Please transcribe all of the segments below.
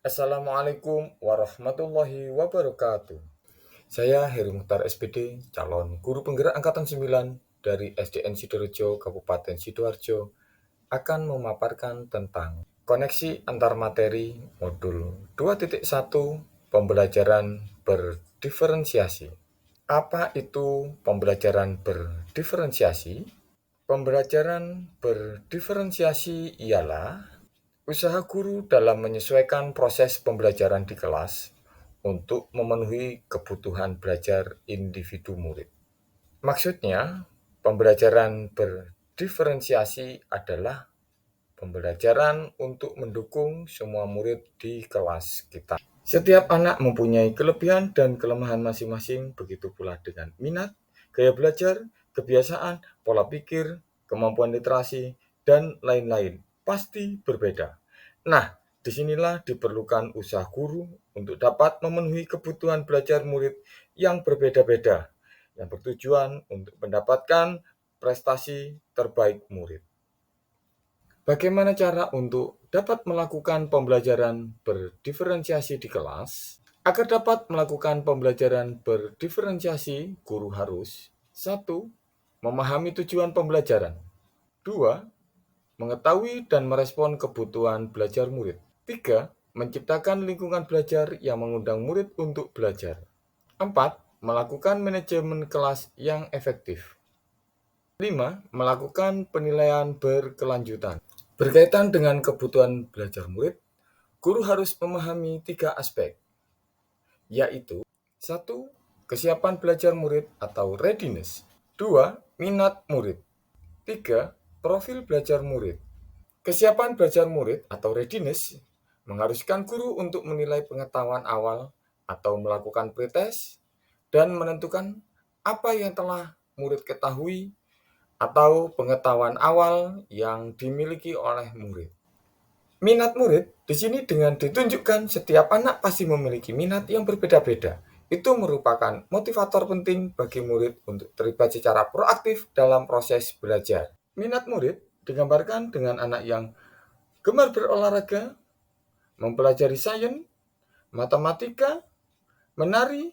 Assalamualaikum warahmatullahi wabarakatuh. Saya Heri Mukhtar SPD, calon guru penggerak Angkatan 9 dari SDN Sidorejo, Kabupaten Sidoarjo, akan memaparkan tentang koneksi antar materi modul 2.1 pembelajaran berdiferensiasi. Apa itu pembelajaran berdiferensiasi? Pembelajaran berdiferensiasi ialah usaha guru dalam menyesuaikan proses pembelajaran di kelas untuk memenuhi kebutuhan belajar individu murid. Maksudnya, pembelajaran berdiferensiasi adalah pembelajaran untuk mendukung semua murid di kelas kita. Setiap anak mempunyai kelebihan dan kelemahan masing-masing, begitu pula dengan minat, gaya belajar, kebiasaan, pola pikir, kemampuan literasi, dan lain-lain. Pasti berbeda. Nah, disinilah diperlukan usaha guru untuk dapat memenuhi kebutuhan belajar murid yang berbeda-beda, yang bertujuan untuk mendapatkan prestasi terbaik murid. Bagaimana cara untuk dapat melakukan pembelajaran berdiferensiasi di kelas? Agar dapat melakukan pembelajaran berdiferensiasi, guru harus: 1. Memahami tujuan pembelajaran. 2. Mengetahui dan merespon kebutuhan belajar murid. 3. Menciptakan lingkungan belajar yang mengundang murid untuk belajar. 4. Melakukan manajemen kelas yang efektif. 5. Melakukan penilaian berkelanjutan. Berkaitan dengan kebutuhan belajar murid, guru harus memahami 3 aspek, yaitu: 1. Kesiapan belajar murid atau readiness. 2. Minat murid. 3. Profil belajar murid. Kesiapan belajar murid atau readiness mengharuskan guru untuk menilai pengetahuan awal atau melakukan pretest dan menentukan apa yang telah murid ketahui atau pengetahuan awal yang dimiliki oleh murid. Minat murid di sini dengan ditunjukkan setiap anak pasti memiliki minat yang berbeda-beda. Itu merupakan motivator penting bagi murid untuk terlibat secara proaktif dalam proses belajar. Minat murid digambarkan dengan anak yang gemar berolahraga, mempelajari sains, matematika, menari,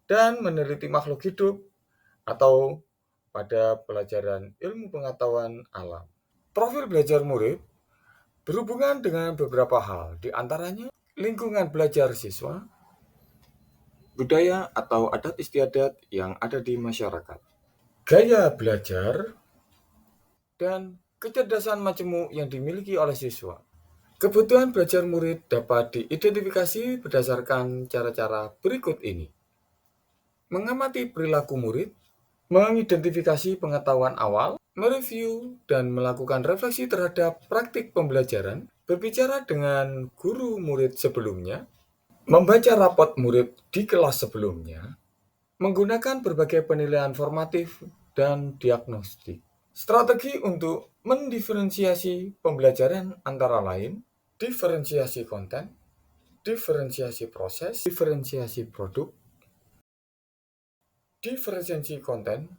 dan meneliti makhluk hidup, atau pada pelajaran ilmu pengetahuan alam. Profil belajar murid berhubungan dengan beberapa hal, di antaranya lingkungan belajar siswa, budaya atau adat istiadat yang ada di masyarakat, gaya belajar, dan kecerdasan majemuk yang dimiliki oleh siswa. Kebutuhan belajar murid dapat diidentifikasi berdasarkan cara-cara berikut ini: mengamati perilaku murid, mengidentifikasi pengetahuan awal, mereview dan melakukan refleksi terhadap praktik pembelajaran, berbicara dengan guru murid sebelumnya, membaca rapot murid di kelas sebelumnya, menggunakan berbagai penilaian formatif dan diagnostik. Strategi untuk mendiferensiasi pembelajaran antara lain: diferensiasi konten, diferensiasi proses, diferensiasi produk. Diferensiasi konten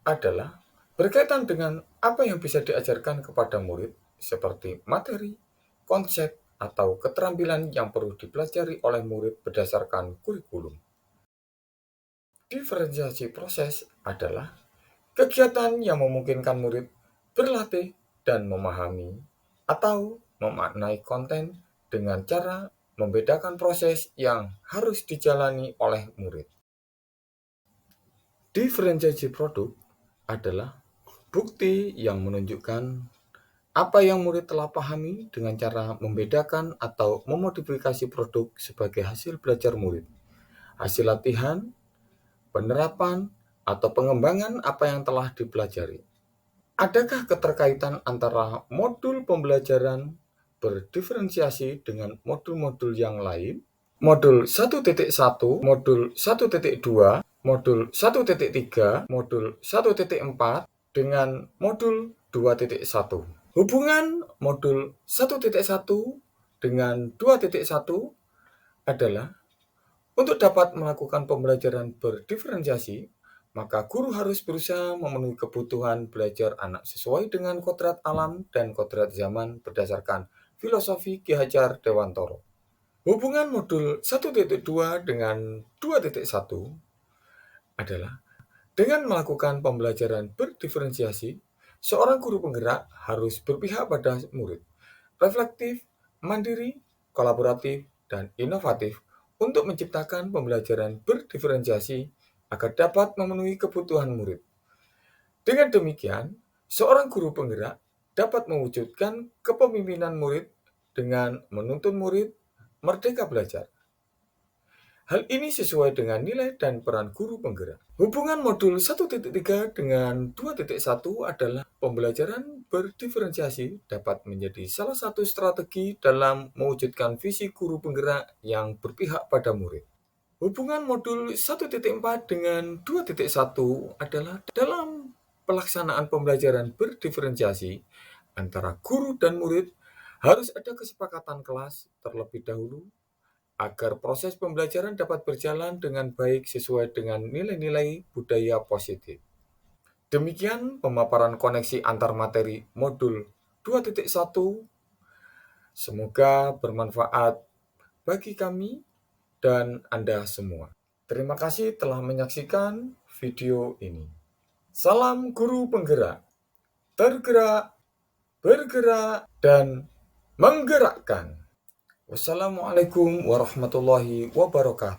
adalah berkaitan dengan apa yang bisa diajarkan kepada murid, seperti materi, konsep, atau keterampilan yang perlu dipelajari oleh murid berdasarkan kurikulum. Diferensiasi proses adalah kegiatan yang memungkinkan murid berlatih dan memahami atau memaknai konten dengan cara membedakan proses yang harus dijalani oleh murid. Diferensiasi produk adalah bukti yang menunjukkan apa yang murid telah pahami dengan cara membedakan atau memodifikasi produk sebagai hasil belajar murid, hasil latihan, penerapan, atau pengembangan apa yang telah dipelajari. Adakah keterkaitan antara modul pembelajaran berdiferensiasi dengan modul-modul yang lain? Modul 1.1, modul 1.2, modul 1.3, modul 1.4 dengan modul 2.1. Hubungan modul 1.1 dengan 2.1 adalah: untuk dapat melakukan pembelajaran berdiferensiasi, maka guru harus berusaha memenuhi kebutuhan belajar anak sesuai dengan kodrat alam dan kodrat zaman berdasarkan filosofi Ki Hajar Dewantoro. Hubungan modul 1.2 dengan 2.1 adalah dengan melakukan pembelajaran berdiferensiasi, seorang guru penggerak harus berpihak pada murid, reflektif, mandiri, kolaboratif, dan inovatif untuk menciptakan pembelajaran berdiferensiasi agar dapat memenuhi kebutuhan murid. Dengan demikian, seorang guru penggerak dapat mewujudkan kepemimpinan murid dengan menuntun murid merdeka belajar. Hal ini sesuai dengan nilai dan peran guru penggerak. Hubungan modul 1.3 dengan 2.1 adalah pembelajaran berdiferensiasi dapat menjadi salah satu strategi dalam mewujudkan visi guru penggerak yang berpihak pada murid. Hubungan modul 1.4 dengan 2.1 adalah dalam pelaksanaan pembelajaran berdiferensiasi antara guru dan murid harus ada kesepakatan kelas terlebih dahulu agar proses pembelajaran dapat berjalan dengan baik sesuai dengan nilai-nilai budaya positif. Demikian pemaparan koneksi antar materi modul 2.1. Semoga bermanfaat bagi kami dan Anda semua. Terima kasih telah menyaksikan video ini. Salam guru penggerak, tergerak, bergerak, dan menggerakkan. Wassalamualaikum warahmatullahi wabarakatuh.